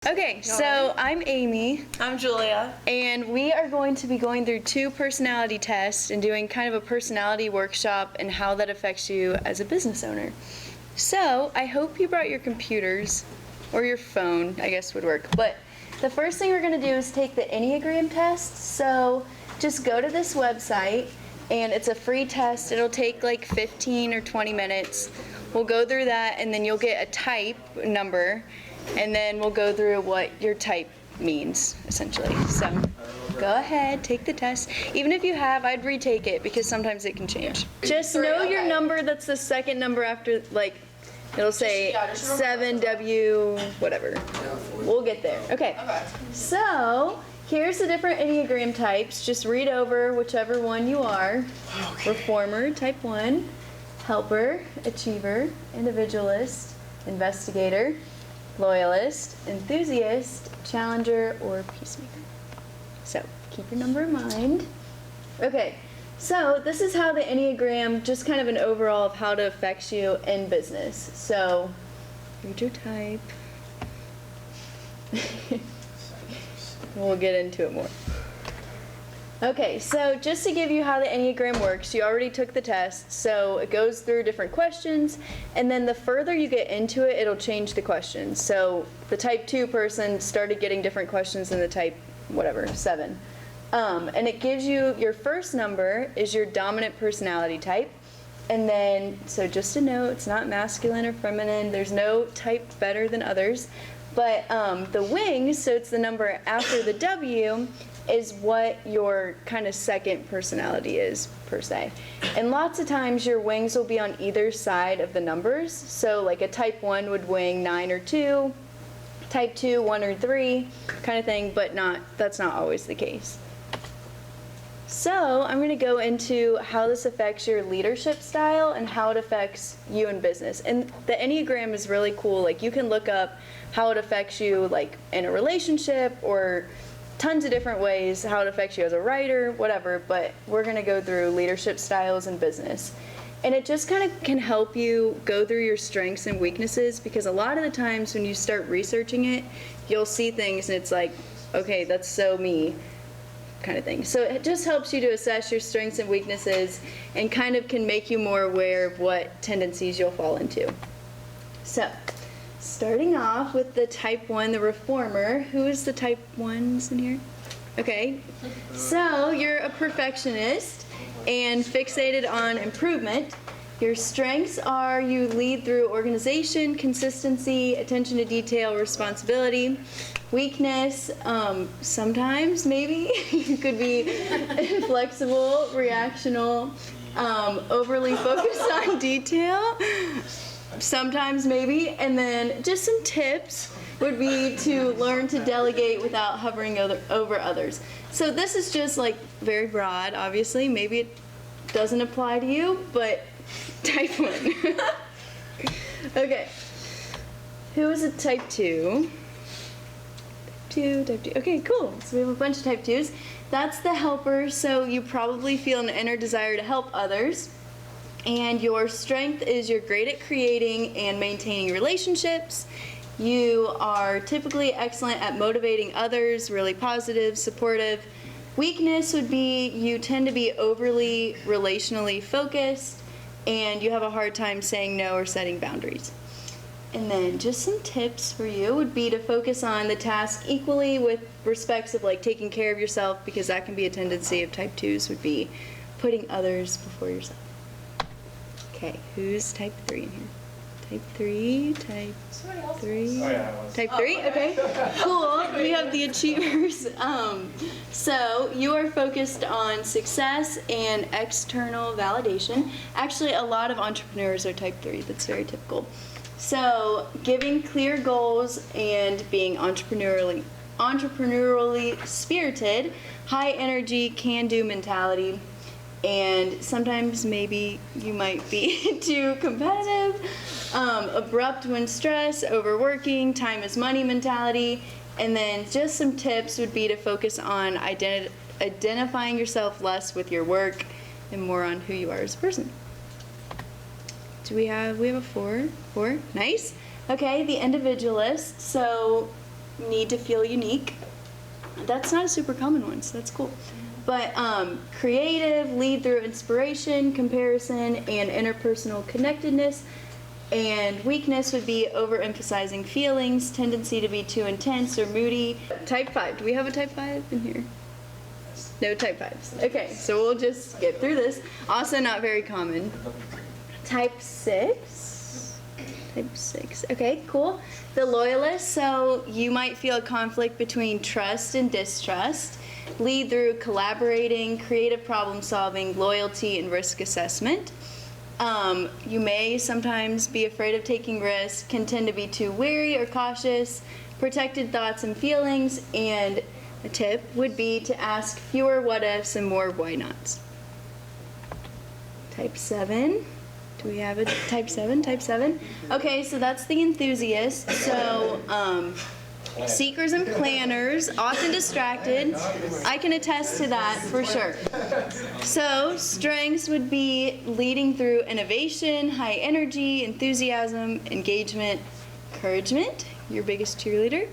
Okay, so I'm Amy, I'm Julia. and we are going to be going through 2 personality tests and doing kind of a personality workshop and how that affects you as a business owner. So I hope you brought your computers, or your phone, I guess would work. But the first thing we're going to do is take the Enneagram test. So just go to this website, and it's a free test. It'll take like 15 or 20 minutes. We'll go through that, and then you'll get a type number. And then we'll go through what your type means, essentially. So go ahead, take the test. Even if you have, I'd retake it because sometimes it can change. Just know your number. That's the second number after, like, it'll say 7W, whatever. We'll get there. Okay. So here's the different Enneagram types. Just read over whichever one you are. Reformer, type 1. Helper, achiever, individualist, investigator, loyalist, enthusiast, challenger, or peacemaker. So keep your number in mind. Okay, so this is how the Enneagram, just kind of an overall of how it affects you in business. So read your type. We'll get into it more. Okay, so just to give you how the Enneagram works, you already took the test, so it goes through different questions, and then the further you get into it, it'll change the questions. So the type 2 person started getting different questions than the type, 7. And it gives you, your first number is your dominant personality type, and then, so just to know, it's not masculine or feminine, there's no type better than others, but the wings, so it's the number after the W, is what your kind of second personality is, per se. And lots of times your wings will be on either side of the numbers. So like a type 1 would wing 9 or 2, type 2, 1 or 3, kind of thing, but that's not always the case. So I'm going to go into how this affects your leadership style and how it affects you in business. And the Enneagram is really cool. Like, you can look up how it affects you, like in a relationship, or tons of different ways, how it affects you as a writer, whatever, but we're going to go through leadership styles in business. And it just kind of can help you go through your strengths and weaknesses, because a lot of the times when you start researching it, you'll see things and it's like, okay, that's so me, kind of thing. So it just helps you to assess your strengths and weaknesses and kind of can make you more aware of what tendencies you'll fall into. So starting off with the type 1, the reformer. Who is the type 1s in here? Okay, so you're a perfectionist and fixated on improvement. Your strengths are you lead through organization, consistency, attention to detail, responsibility. Weakness, sometimes maybe you could be inflexible, reactional, overly focused on detail. Sometimes maybe. And then just some tips would be to learn to delegate without hovering over others. So this is just like very broad, obviously. Maybe it doesn't apply to you, but type 1. Okay. Who is a type 2? Type 2. Okay, cool. So we have a bunch of type 2s. That's the helper, so you probably feel an inner desire to help others. And your strength is you're great at creating and maintaining relationships. You are typically excellent at motivating others, really positive, supportive. Weakness would be you tend to be overly relationally focused, and you have a hard time saying no or setting boundaries. And then just some tips for you would be to focus on the task equally with respects of like taking care of yourself, because that can be a tendency of type 2s, would be putting others before yourself. Okay, who's type 3 in here? Type 3, type 3, type 3, okay, cool. We have the achievers. So you are focused on success and external validation. Actually, a lot of entrepreneurs are type 3, that's very typical. So giving clear goals and being entrepreneurially spirited, high energy, can-do mentality. And sometimes maybe you might be too competitive, abrupt when stressed, overworking, time is money mentality. And then just some tips would be to focus on identifying yourself less with your work and more on who you are as a person. We have a 4. Nice. Okay, the individualist. So need to feel unique. That's not a super common one, so that's cool. But creative, lead through inspiration, comparison, and interpersonal connectedness. And weakness would be overemphasizing feelings, tendency to be too intense or moody. Type 5. Do we have a type 5 in here? No type 5s. Okay, so we'll just get through this. Also not very common. Type 6. Type 6. Okay, cool. The loyalist, so you might feel a conflict between trust and distrust. Lead through collaborating, creative problem solving, loyalty, and risk assessment. You may sometimes be afraid of taking risks, can tend to be too wary or cautious, protected thoughts and feelings, and a tip would be to ask fewer what ifs and more why nots. Type 7. Do we have a type 7? Type 7. Okay, so that's the enthusiast. So, seekers and planners, often distracted. I can attest to that for sure. So, strengths would be leading through innovation, high energy, enthusiasm, engagement, encouragement, your biggest cheerleader.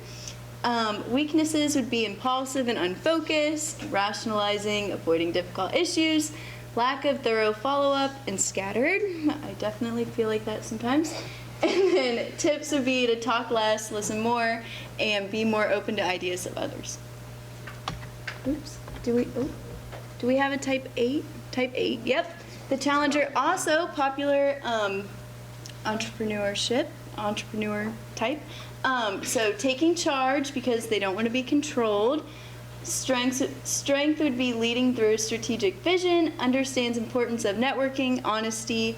Weaknesses would be impulsive and unfocused, rationalizing, avoiding difficult issues, lack of thorough follow-up, and scattered. I definitely feel like that sometimes. And then tips would be to talk less, listen more, and be more open to ideas of others. Oops. Do we have a type 8? Type 8, yep. The challenger, also popular entrepreneurship, entrepreneur type. So taking charge because they don't want to be controlled. Strength would be leading through strategic vision, understands importance of networking, honesty,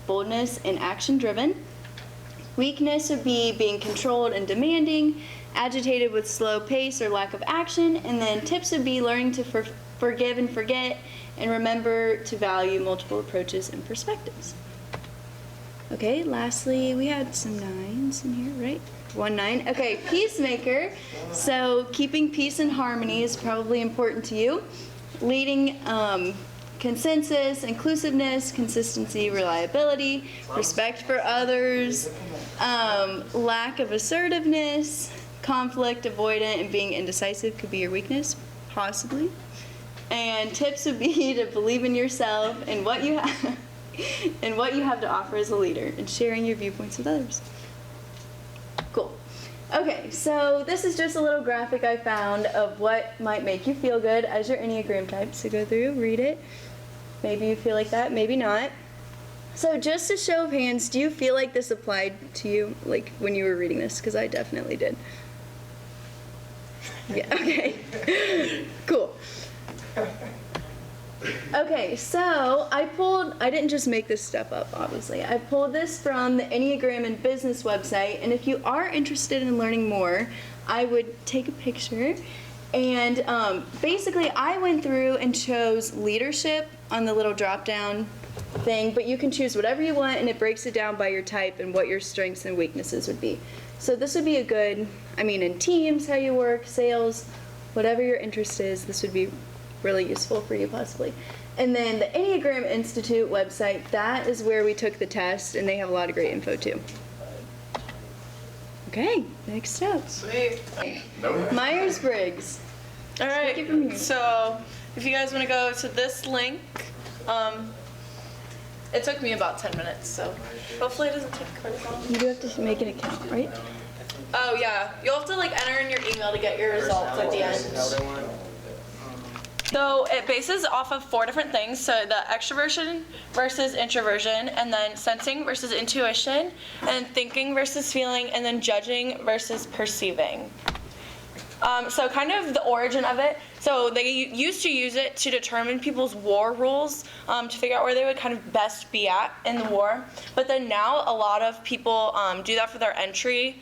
boldness, and action driven. Weakness would be being controlled and demanding, agitated with slow pace or lack of action, and then tips would be learning to forgive and forget, and remember to value multiple approaches and perspectives. Okay, lastly, we had some 9s in here, right? 1 9. Okay, peacemaker. So keeping peace and harmony is probably important to you. Leading consensus, inclusiveness, consistency, reliability, respect for others, lack of assertiveness, conflict avoidant, and being indecisive could be your weakness, possibly. And tips would be to believe in yourself and what you have and what you have to offer as a leader, and sharing your viewpoints with others. Cool. Okay, so this is just a little graphic I found of what might make you feel good as your Enneagram type. So go through, read it. Maybe you feel like that, maybe not. So just a show of hands, do you feel like this applied to you, like when you were reading this? Because I definitely did. Yeah, okay. Cool. Okay, so I didn't just make this stuff up, obviously. I pulled this from the Enneagram and Business website, and if you are interested in learning more, I would take a picture. And basically, I went through and chose leadership on the little drop-down thing, but you can choose whatever you want, and it breaks it down by your type and what your strengths and weaknesses would be. So this would be a good, in teams, how you work, sales, whatever your interest is, this would be really useful for you possibly. And then the Enneagram Institute website, that is where we took the test, and they have a lot of great info too. Okay, next up. Sweet. Myers-Briggs. All right, so if you guys want to go to this link, it took me about 10 minutes, so hopefully it doesn't take quite long. You do have to make an account, right? Oh yeah, you'll have to enter in your email to get your results at the end. So it bases off of 4 different things. So the extroversion versus introversion, and then sensing versus intuition, and thinking versus feeling, and then judging versus perceiving. So kind of the origin of it. So they used to use it to determine people's war rules, to figure out where they would kind of best be at in the war. But then now a lot of people do that for their entry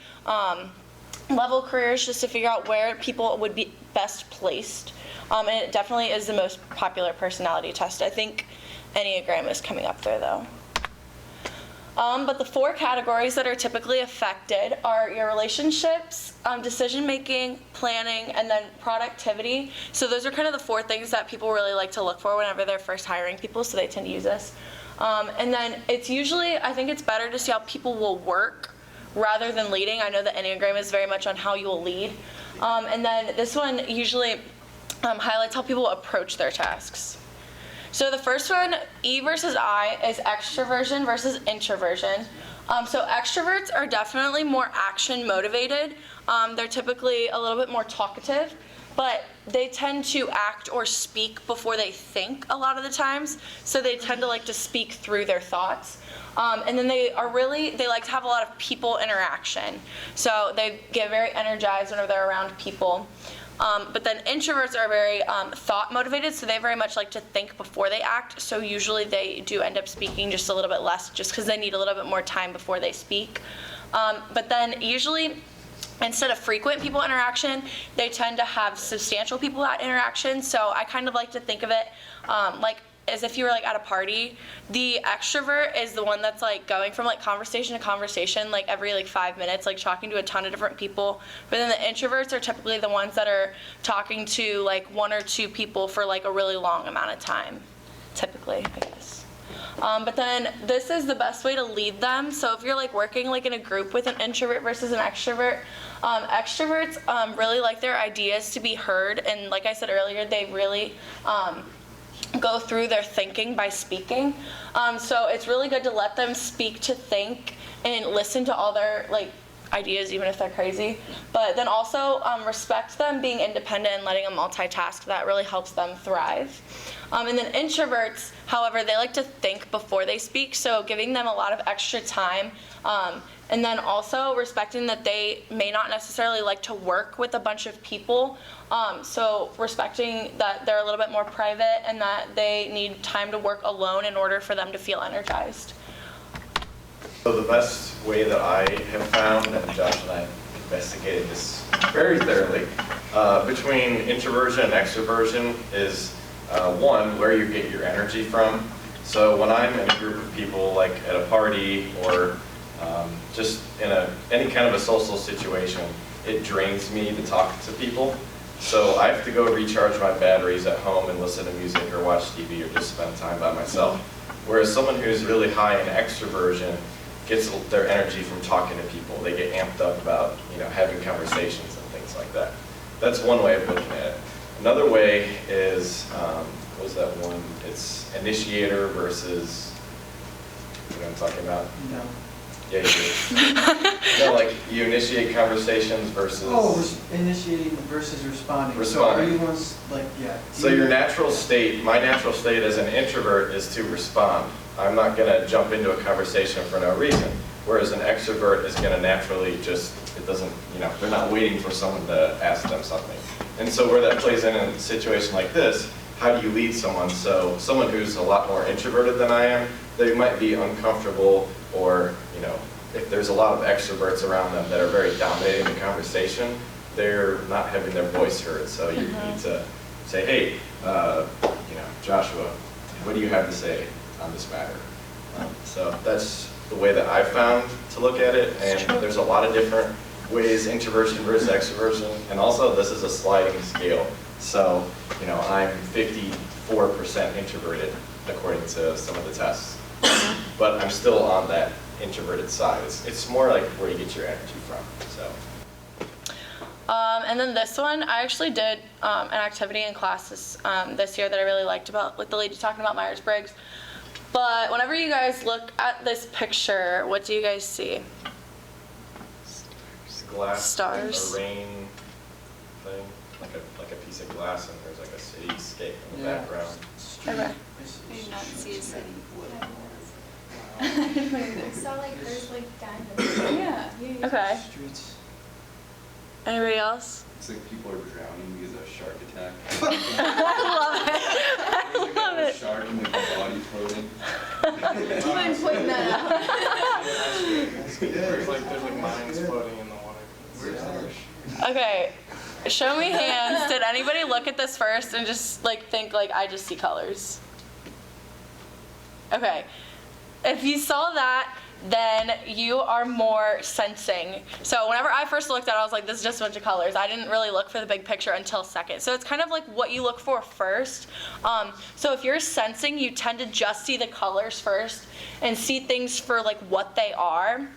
level careers, just to figure out where people would be best placed. And it definitely is the most popular personality test. I think Enneagram is coming up there though. But the 4 categories that are typically affected are your relationships, decision making, planning, and then productivity. So those are kind of the 4 things that people really like to look for whenever they're first hiring people, so they tend to use this. And then it's usually, I think it's better to see how people will work rather than leading. I know the Enneagram is very much on how you will lead. And then this one usually highlights how people approach their tasks. So the first one, E versus I, is extroversion versus introversion. So extroverts are definitely more action motivated. They're typically a little bit more talkative, but they tend to act or speak before they think a lot of the times. So they tend to like to speak through their thoughts. And then they like to have a lot of people interaction. So they get very energized whenever they're around people. But then introverts are very thought motivated, so they very much like to think before they act. So usually they do end up speaking just a little bit less, just because they need a little bit more time before they speak. But then usually, instead of frequent people interaction, they tend to have substantial people interaction. So I kind of like to think of it like as if you were like at a party. The extrovert is the one that's like going from like conversation to conversation, like every like 5 minutes, like talking to a ton of different people. But then the introverts are typically the ones that are talking to like 1 or 2 people for like a really long amount of time, typically, I guess. But then this is the best way to lead them. So if you're like working like in a group with an introvert versus an extrovert, extroverts really like their ideas to be heard. And like I said earlier, they really go through their thinking by speaking. So it's really good to let them speak to think and listen to all their like ideas, even if they're crazy. But then also respect them being independent and letting them multitask. That really helps them thrive. And then introverts, however, they like to think before they speak, so giving them a lot of extra time. And then also respecting that they may not necessarily like to work with a bunch of people. So respecting that they're a little bit more private and that they need time to work alone in order for them to feel energized. So the best way that I have found, and Josh and I investigated this very thoroughly, between introversion and extroversion is one, where you get your energy from. So when I'm in a group of people, like at a party or just in any kind of a social situation, it drains me to talk to people. So I have to go recharge my batteries at home and listen to music or watch TV or just spend time by myself. Whereas someone who's really high in extroversion gets their energy from talking to people. They get amped up about, having conversations and things like that. That's one way of looking at it. Another way is, what was that one? It's initiator versus, you know what I'm talking about? No. Yeah, you do. No, like you initiate conversations versus... Oh, initiating versus responding. Responding. So are you ones, like, yeah. So your natural state, my natural state as an introvert is to respond. I'm not going to jump into a conversation for no reason. Whereas an extrovert is going to naturally just, it doesn't, they're not waiting for someone to ask them something. And so where that plays in a situation like this, how do you lead someone? So someone who's a lot more introverted than I am, they might be uncomfortable, or, if there's a lot of extroverts around them that are very dominating the conversation, they're not having their voice heard. So you need to say, hey, Joshua, what do you have to say on this matter? So that's the way that I've found to look at it, and there's a lot of different ways, introversion versus extroversion, and also this is a sliding scale. So, I'm 54% introverted according to some of the tests, but I'm still on that introverted side. It's more like where you get your energy from. So. And then this one, I actually did an activity in class this year that I really liked about, with the lady talking about Myers-Briggs. But whenever you guys look at this picture, what do you guys see? Glass. Stars. A rain thing, like a piece of glass, and there's like a cityscape in the background. Okay. I did not see a city. I saw there's diamonds. Yeah. Okay. Streets. Anybody else? It's like people are drowning because of a shark attack. I love it. A shark and like the body floating. Do you mind pointing that out? There's like mines floating in the water. Okay. Show me hands. Did anybody look at this first and just think I just see colors? Okay. If you saw that, then you are more sensing. So whenever I first looked at it, I was like, this is just a bunch of colors. I didn't really look for the big picture until second. So it's kind of like what you look for first. So if you're sensing, you tend to just see the colors first and see things for what they are.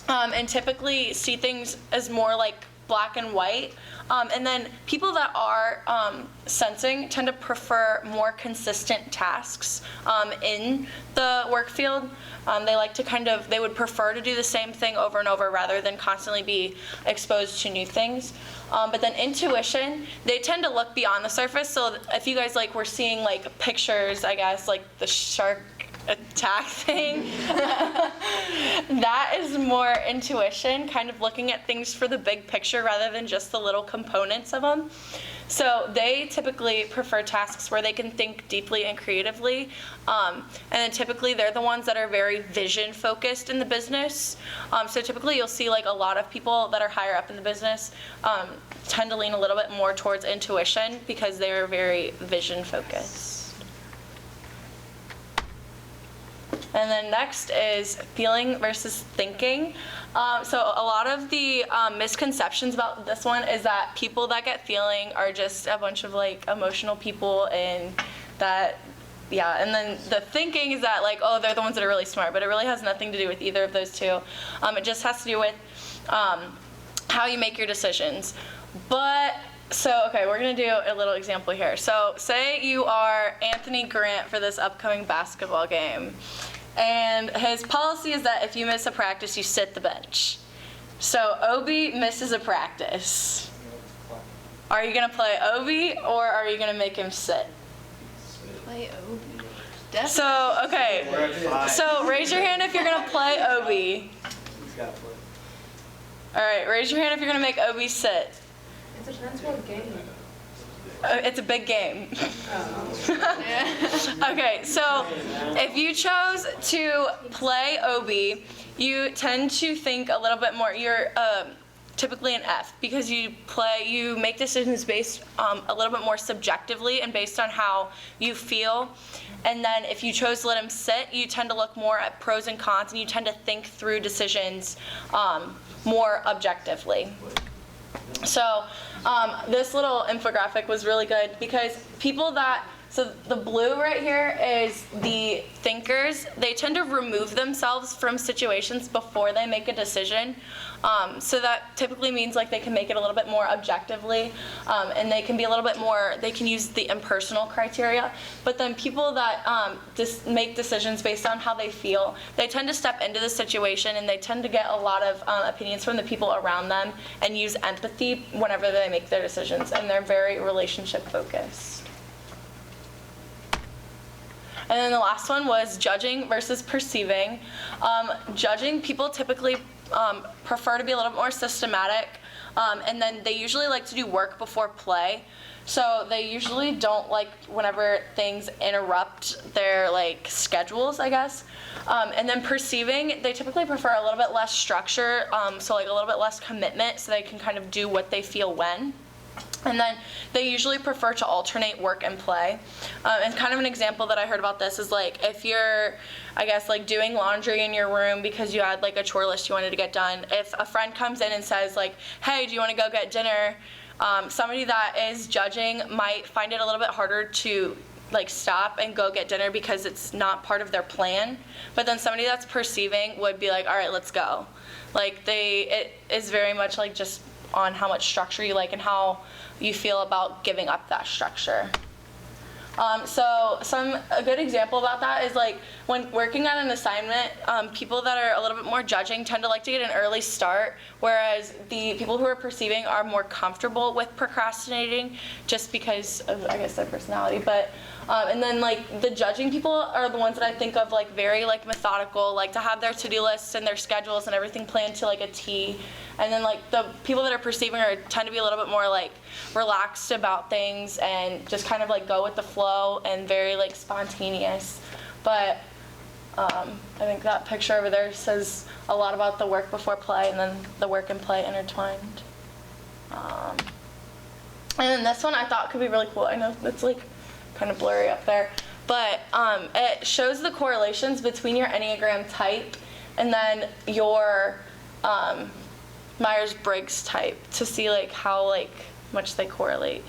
And typically see things as more like black and white. And then people that are sensing tend to prefer more consistent tasks in the work field. They like to they would prefer to do the same thing over and over rather than constantly be exposed to new things. But then intuition, they tend to look beyond the surface. So if you guys were seeing pictures, I guess, like the shark attack thing, that is more intuition, kind of looking at things for the big picture rather than just the little components of them. So they typically prefer tasks where they can think deeply and creatively, and then typically they're the ones that are very vision focused in the business. So typically you'll see a lot of people that are higher up in the business tend to lean a little bit more towards intuition because they're very vision focused. And then next is feeling versus thinking. So a lot of the misconceptions about this one is that people that get feeling are just a bunch of emotional people, and that, yeah, and then the thinking is that they're the ones that are really smart, but it really has nothing to do with either of those two. It just has to do with how you make your decisions. So, okay, we're going to do a little example here. So say you are Anthony Grant for this upcoming basketball game. And his policy is that if you miss a practice, you sit the bench. So Obi misses a practice. Are you going to play Obi or are you going to make him sit? Play Obi. Definitely. So, okay. So raise your hand if you're going to play Obi. All right, raise your hand if you're going to make Obi sit. It depends what game. It's a big game. Okay, so if you chose to play Obi, you tend to think a little bit more. You're typically an F because you make decisions based a little bit more subjectively and based on how you feel. And then if you chose to let him sit, you tend to look more at pros and cons, and you tend to think through decisions more objectively. So this little infographic was really good because so the blue right here is the thinkers. They tend to remove themselves from situations before they make a decision. So that typically means they can make it a little bit more objectively, and they can be a little bit more, they can use the impersonal criteria. But then people that make decisions based on how they feel, they tend to step into the situation and they tend to get a lot of opinions from the people around them and use empathy whenever they make their decisions, and they're very relationship focused. And then the last one was judging versus perceiving. Judging, people typically prefer to be a little bit more systematic, and then they usually like to do work before play. So they usually don't like whenever things interrupt their schedules, I guess. And then perceiving, they typically prefer a little bit less structure, so a little bit less commitment, so they can kind of do what they feel when. And then they usually prefer to alternate work and play. And kind of an example that I heard about this is if you're, I guess, doing laundry in your room because you had a chore list you wanted to get done. If a friend comes in and says hey, do you want to go get dinner? Somebody that is judging might find it a little bit harder to stop and go get dinner because it's not part of their plan. But then somebody that's perceiving would be all right, let's go. It is very much just on how much structure you like and how you feel about giving up that structure. So a good example about that is when working on an assignment, people that are a little bit more judging tend to like to get an early start, whereas the people who are perceiving are more comfortable with procrastinating just because of, I guess, their personality. But and then the judging people are the ones that I think of very methodical, to have their to-do lists and their schedules and everything planned to a T. And then the people that are perceiving tend to be a little bit more relaxed about things and just kind of go with the flow and very spontaneous. But I think that picture over there says a lot about the work before play and then the work and play intertwined. And then this one I thought could be really cool. I know it's kind of blurry up there, but it shows the correlations between your Enneagram type and then your Myers-Briggs type to see how much they correlate.